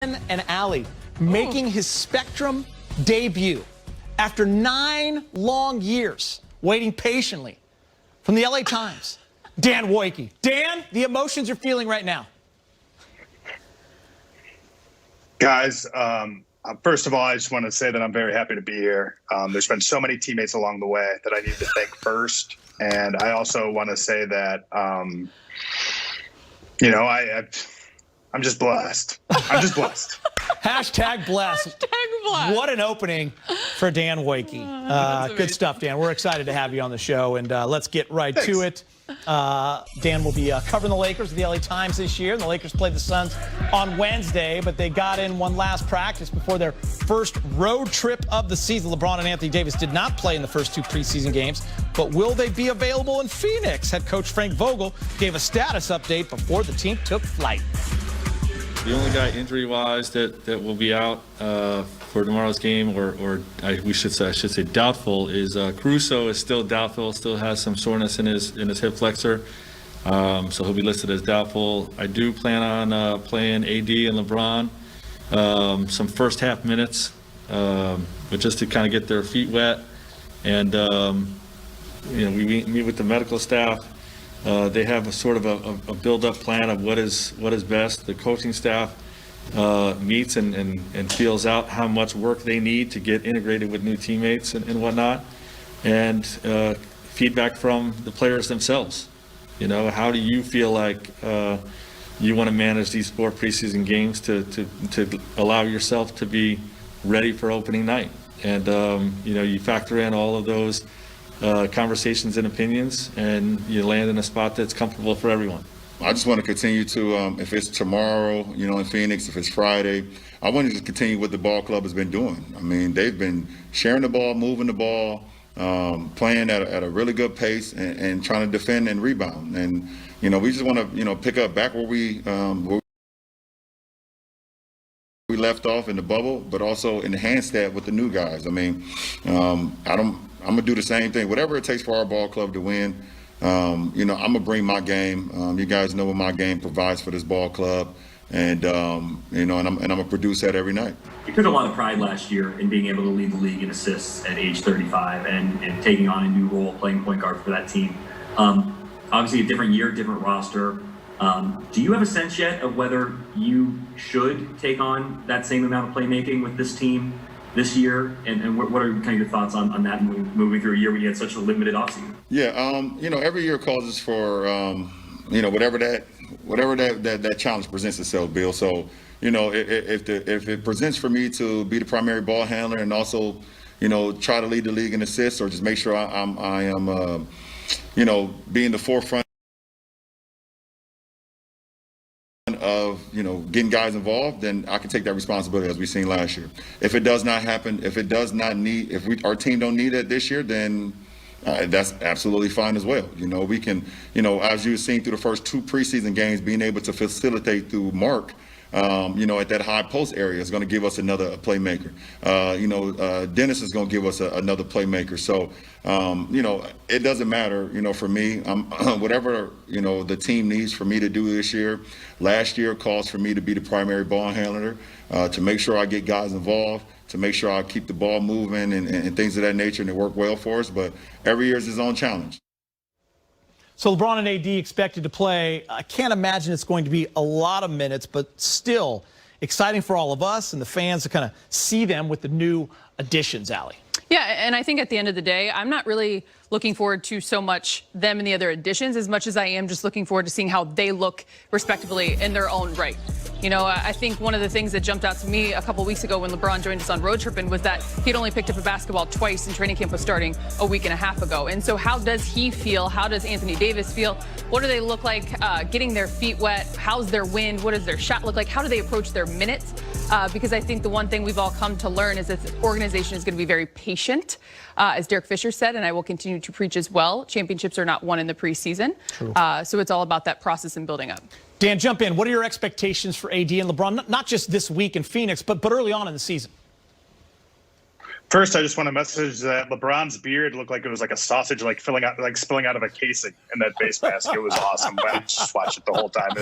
And Allie making his Spectrum debut after 9 long years waiting patiently from the LA Times. Dan Wojcicki. Dan, the emotions you're feeling right now. Guys, first of all, I just want to say that I'm very happy to be here. There's been so many teammates along the way that I need to thank first. And I also want to say that, I'm just blessed. I'm just blessed. Hashtag blessed. Hashtag blessed. What an opening for Dan Wojcicki. Good stuff, Dan. We're excited to have you on the show, and let's get right to it. Dan will be covering the Lakers with the LA Times this year. The Lakers played the Suns on Wednesday, but they got in one last practice before their first road trip of the season. LeBron and Anthony Davis did not play in the first 2 preseason games, but will they be available in Phoenix? Head coach Frank Vogel gave a status update before the team took flight. The only guy injury-wise that will be out for tomorrow's game, I should say doubtful, is Caruso is still doubtful, still has some soreness in his hip flexor, so he'll be listed as doubtful. I do plan on playing AD and LeBron some first half minutes, but just to kind of get their feet wet, and we meet with the medical staff. They have a sort of a build-up plan of what is best. The coaching staff meets and feels out how much work they need to get integrated with new teammates and whatnot, and feedback from the players themselves. How do you feel like you want to manage these 4 preseason games to allow yourself to be ready for opening night? And you factor in all of those conversations and opinions, and you land in a spot that's comfortable for everyone. I just want to continue to, if it's tomorrow, in Phoenix, if it's Friday, I want to just continue what the ball club has been doing. I mean, they've been sharing the ball, moving the ball, playing at a really good pace, and trying to defend and rebound. And, we just want to, pick up back where we left off in the bubble, but also enhance that with the new guys. I mean, I'm going to do the same thing. Whatever it takes for our ball club to win, I'm going to bring my game. You guys know what my game provides for this ball club. And, I'm going to produce that every night. You took a lot of pride last year in being able to lead the league in assists at age 35 and taking on a new role, playing point guard for that team. Obviously, a different year, different roster. Do you have a sense yet of whether you should take on that same amount of playmaking with this team this year, and what are kind of your thoughts on that moving through a year when you had such a limited offseason? Yeah, every year causes for whatever that challenge presents itself, Bill. So if it presents for me to be the primary ball handler and also try to lead the league in assists, or just make sure I am being the forefront of getting guys involved, then I can take that responsibility, as we've seen last year. If it does not happen, if our team don't need it this year, then that's absolutely fine as well. We can, as you've seen through the first 2 preseason games, being able to facilitate through Mark, at that high post area is going to give us another playmaker. Dennis is going to give us another playmaker. So, it doesn't matter, for me. Whatever, the team needs for me to do this year. Last year calls for me to be the primary ball handler, to make sure I get guys involved, to make sure I keep the ball moving and things of that nature, and it worked well for us. But every year is his own challenge. So LeBron and AD expected to play. I can't imagine it's going to be a lot of minutes, but still exciting for all of us and the fans to kind of see them with the new additions, Allie. Yeah, and I think at the end of the day, I'm not really looking forward to so much them and the other additions as much as I am just looking forward to seeing how they look respectively in their own right. I think one of the things that jumped out to me a couple weeks ago when LeBron joined us on Road Tripping was that he'd only picked up a basketball twice and training camp was starting a week and a half ago. And so how does he feel? How does Anthony Davis feel? What do they look like getting their feet wet? How's their wind? What does their shot look like? How do they approach their minutes? Because I think the one thing we've all come to learn is that the organization is going to be very patient. As Derek Fisher said, and I will continue to preach as well, championships are not won in the preseason. So it's all about that process and building up. Dan, jump in. What are your expectations for AD and LeBron, not just this week in Phoenix, but early on in the season? First, I just want to message that LeBron's beard looked like it was like a sausage, like spilling out of a casing in that face mask. It was awesome. I just watched it the whole time.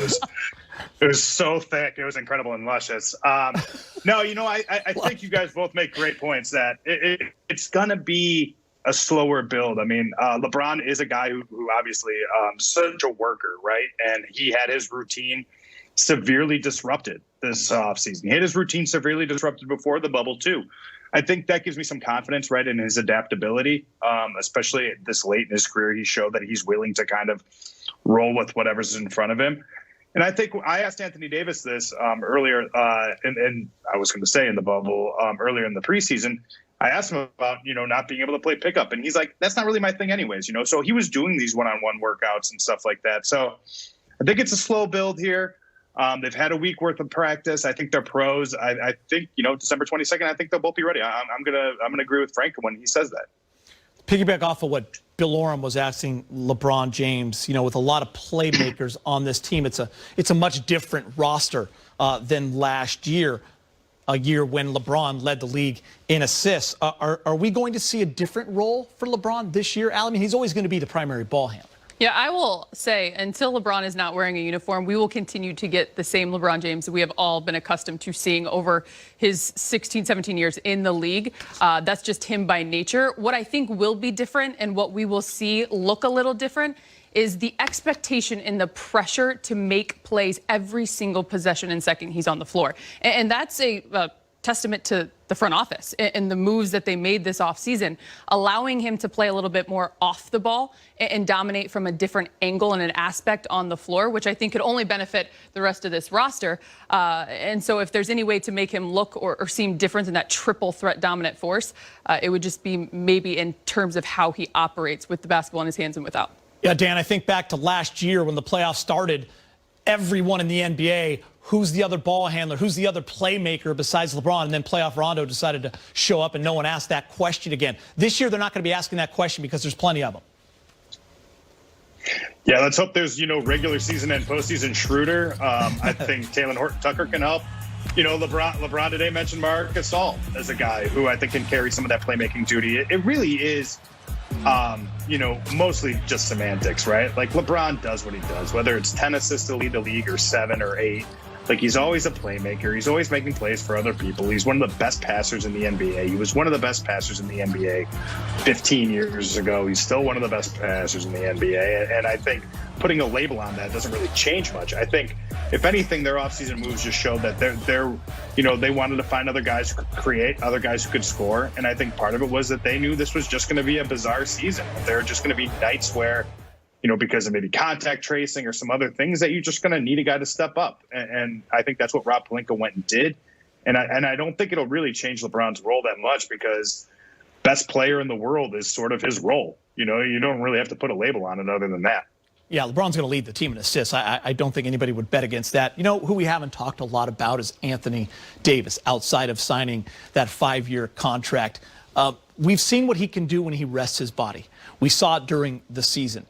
It was so thick. It was incredible and luscious. No, I think you guys both make great points that it's going to be a slower build. I mean, LeBron is a guy who obviously such a worker, right? And he had his routine severely disrupted this offseason. He had his routine severely disrupted before the bubble too. I think that gives me some confidence, right, in his adaptability, especially this late in his career. He showed that he's willing to kind of roll with whatever's in front of him. And I think I asked Anthony Davis this earlier, and I was going to say in the bubble earlier in the preseason. I asked him about, not being able to play pickup. And he's like, that's not really my thing anyways, So he was doing these one-on-one workouts and stuff like that. So I think it's a slow build here. They've had a week worth of practice. I think they're pros. I think, December 22nd, I think they'll both be ready. I'm gonna agree with Frank when he says that. Piggyback off of what Bill Oram was asking LeBron James, with a lot of playmakers on this team, it's a much different roster than last year, a year when LeBron led the league in assists. Are we going to see a different role for LeBron this year, Al? I mean, he's always going to be the primary ball handler. Yeah, I will say until LeBron is not wearing a uniform, we will continue to get the same LeBron James that we have all been accustomed to seeing over his 16, 17 years in the league. That's just him by nature. What I think will be different and what we will see look a little different is the expectation and the pressure to make plays every single possession and second he's on the floor. And that's a testament to the front office and the moves that they made this offseason, allowing him to play a little bit more off the ball and dominate from a different angle and an aspect on the floor, which I think could only benefit the rest of this roster. And so if there's any way to make him look or seem different in that triple threat dominant force, it would just be maybe in terms of how he operates with the basketball in his hands and without. Yeah, Dan, I think back to last year when the playoffs started, everyone in the NBA, who's the other ball handler, who's the other playmaker besides LeBron, and then playoff Rondo decided to show up and no one asked that question again. This year, they're not going to be asking that question because there's plenty of them. Yeah, let's hope there's, regular season and postseason Schroeder. I think Taylor Horton-Tucker can help. LeBron today mentioned Marc Gasol as a guy who I think can carry some of that playmaking duty. It really is, mostly just semantics, right? Like LeBron does what he does, whether it's 10 assists to lead the league or 7 or 8. Like he's always a playmaker. He's always making plays for other people. He's one of the best passers in the NBA. He was one of the best passers in the NBA 15 years ago. He's still one of the best passers in the NBA. And I think putting a label on that doesn't really change much. I think, if anything, their offseason moves just showed that they wanted to find other guys who could create, other guys who could score. And I think part of it was that they knew this was just going to be a bizarre season. There are just going to be nights where, because of maybe contact tracing or some other things that you're just going to need a guy to step up. And I think that's what Rob Pelinka went and did. And I don't think it'll really change LeBron's role that much because best player in the world is sort of his role. You don't really have to put a label on it other than that. Yeah, LeBron's going to lead the team in assists. I don't think anybody would bet against that. Who we haven't talked a lot about is Anthony Davis, outside of signing that 5-year contract. We've seen what he can do when he rests his body. We saw it during the season.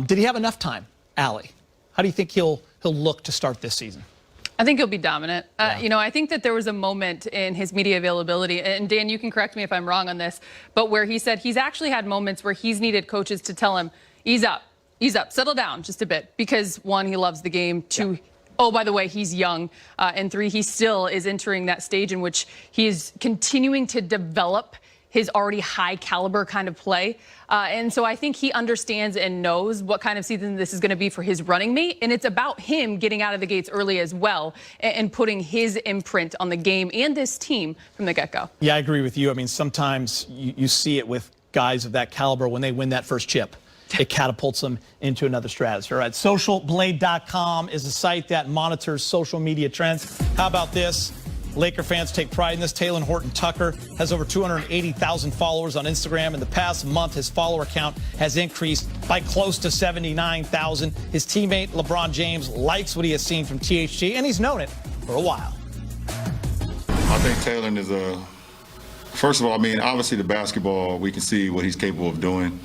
Did he have enough time, Allie? How do you think he'll look to start this season? I think he'll be dominant. I think that there was a moment in his media availability, and Dan, you can correct me if I'm wrong on this, but where he said he's actually had moments where he's needed coaches to tell him, ease up, settle down just a bit, because 1, he loves the game, 2, oh, by the way, he's young, and 3, he still is entering that stage in which he is continuing to develop his already high caliber kind of play. And so I think he understands and knows what kind of season this is going to be for his running mate. And it's about him getting out of the gates early as well and putting his imprint on the game and this team from the get-go. Yeah, I agree with you. I mean, sometimes you see it with guys of that caliber when they win that first chip. It catapults them into another stratosphere. All right, socialblade.com is a site that monitors social media trends. How about this? Laker fans take pride in this. Taylor Horton-Tucker has over 280,000 followers on Instagram. In the past month, his follower count has increased by close to 79,000. His teammate, LeBron James, likes what he has seen from THT, and he's known it for a while. I think Taylor is first of all, obviously the basketball, we can see what he's capable of doing.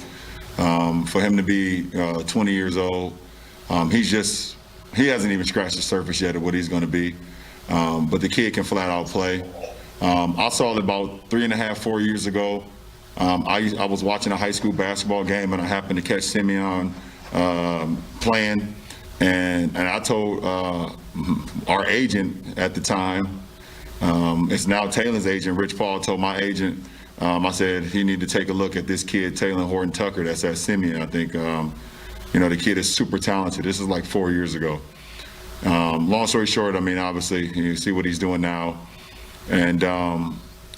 For him to be 20 years old, he hasn't even scratched the surface yet of what he's going to be. But the kid can flat out play. I saw it about 3.5, 4 years ago. I was watching a high school basketball game, and I happened to catch Simeon playing. And I told our agent at the time, it's now Taylor's agent, Rich Paul, told my agent, I said he needed to take a look at this kid, Taylor Horton Tucker, that's at Simeon. I think, the kid is super talented. This is like 4 years ago. Long story short, I mean, obviously, you see what he's doing now. And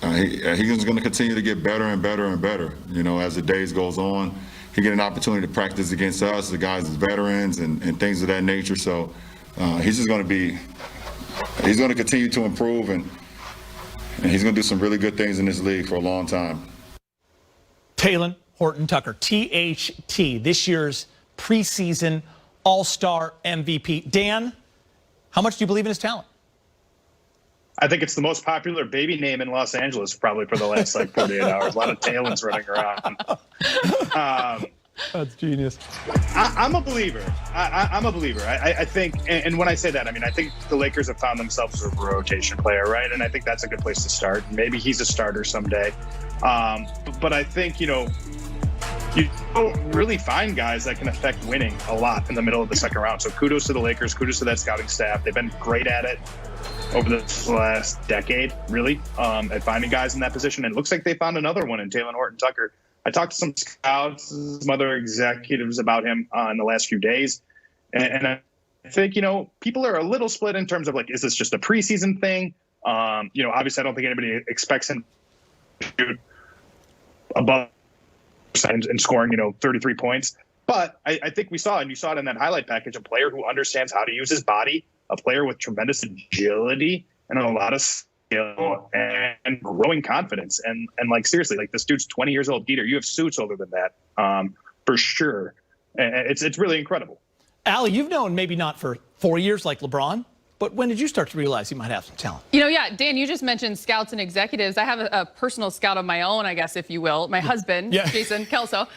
he's going to continue to get better and better and better, as the days goes on. He get an opportunity to practice against us, the guys as veterans and things of that nature. So he's going to continue to improve, and he's going to do some really good things in this league for a long time. Taylor Horton Tucker, THT, this year's preseason All-Star MVP. Dan, how much do you believe in his talent? I think it's the most popular baby name in Los Angeles probably for the last 48 hours. A lot of Taylors running around. That's genius. I'm a believer. I'm a believer. I think, and when I say that, I mean, I think the Lakers have found themselves a rotation player, right? And I think that's a good place to start. Maybe he's a starter someday. But I think, you don't really find guys that can affect winning a lot in the middle of the second round. So kudos to the Lakers, kudos to that scouting staff. They've been great at it over the last decade, really, at finding guys in that position. And it looks like they found another one in Taylor Horton Tucker. I talked to some scouts, some other executives about him in the last few days. And I think, people are a little split in terms of, like, is this just a preseason thing? Obviously, I don't think anybody expects him to shoot above and scoring, 33 points. But I think we saw, and you saw it in that highlight package, a player who understands how to use his body, a player with tremendous agility and a lot of skill and growing confidence. And like, seriously, like, this dude's 20 years old. Dieter, you have suits older than that, for sure. And it's really incredible. Allie, you've known maybe not for 4 years like LeBron, but when did you start to realize you might have some talent? Dan, you just mentioned scouts and executives. I have a personal scout of my own, I guess, if you will. My husband, Jason Kelso,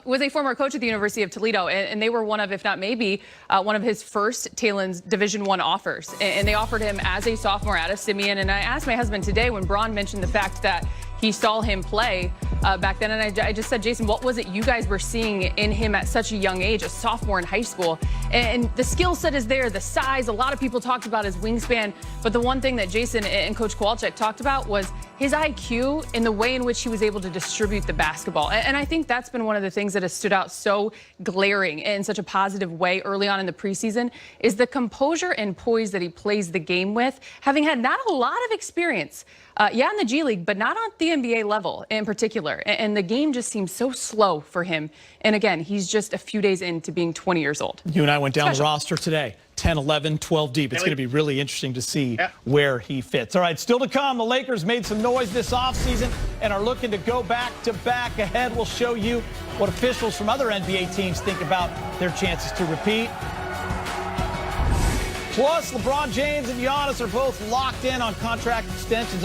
was a former coach at the University of Toledo, and they were one of, if not maybe, one of his first Taylor's Division I offers. And they offered him as a sophomore out of Simeon. And I asked my husband today when Braun mentioned the fact that he saw him play back then, and I just said, Jason, what was it you guys were seeing in him at such a young age, a sophomore in high school? And the skill set is there, the size. A lot of people talked about his wingspan, but the one thing that Jason and Coach Kowalczyk talked about was his IQ and the way in which he was able to distribute the basketball. And I think that's been one of the things that has stood out so glaring in such a positive way early on in the preseason is the composure and poise that he plays the game with, having had not a lot of experience in the G League, but not on the NBA level in particular. And the game just seems so slow for him. And again, he's just a few days into being 20 years old. You and I went down the roster today, 10, 11, 12 deep. It's going to be really interesting to see where he fits. All right, still to come, the Lakers made some noise this offseason and are looking to go back-to-back. Ahead, we'll show you what officials from other NBA teams think about their chances to repeat. Plus, LeBron James and Giannis are both locked in on contract extensions.